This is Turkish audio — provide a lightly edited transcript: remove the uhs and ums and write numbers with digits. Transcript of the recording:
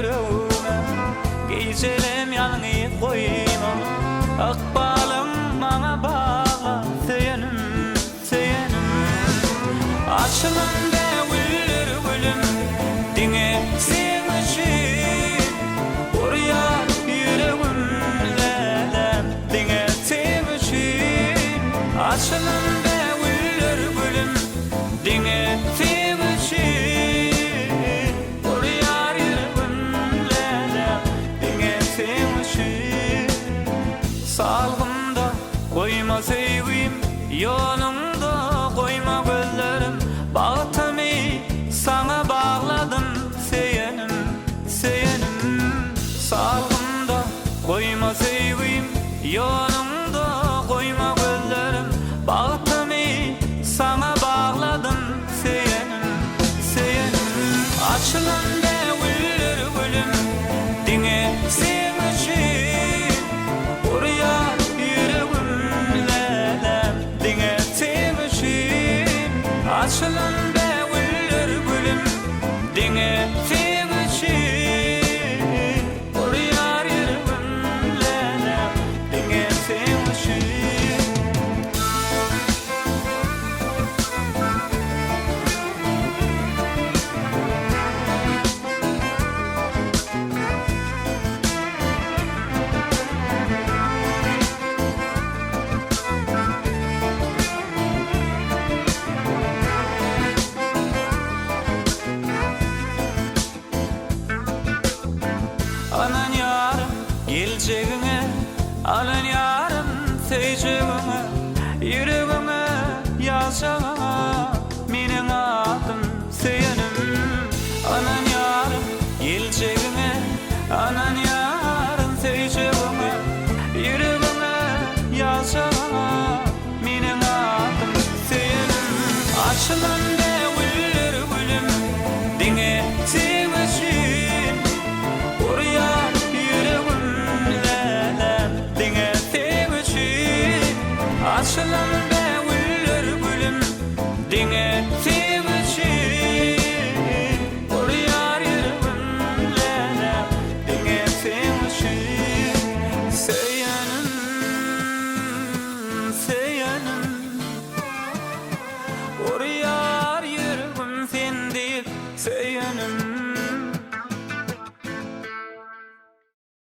yüreğime Geyselem yanını koyma Akbalım bana bağla Seyenim, seyenim Açılın da güller gülüm Dine sen için Oraya yüreğimle Dine sen için Açılın da güller gülüm Dine sen için Oraya yüreğimle Dine sen için Salgımda koyma sevgim Yolumda koyma gözlerim Bağıtımı sana bağladım Seyenim, seyenim Salgımda koyma sevgim Yolumda koyma gözlerim Bağıtımı sana bağladım Seyenim, seyenim Açılan da güller gülüm Dine sen için Oraya yüreğimle Dine sen için Açılan da güller gülüm Dine sen için Oraya yüreğimle Dine sen için Anan yarım geleceğine Anan yarım seveceğine Yüreğime yazacağına Minin adım seyenim Anan yarım geleceğine Anan yarım seveceğine Yüreğime yazacağına Minin adım seyenim Açılan da güller gülüm Dine sen için Oraya yüreğimle Dine sen için Açılan da güller gülüm Dine sen için Oraya yüreğimle Dine sen için Seyenim, seyenim Oraya yüreğim sen deyip Seyenim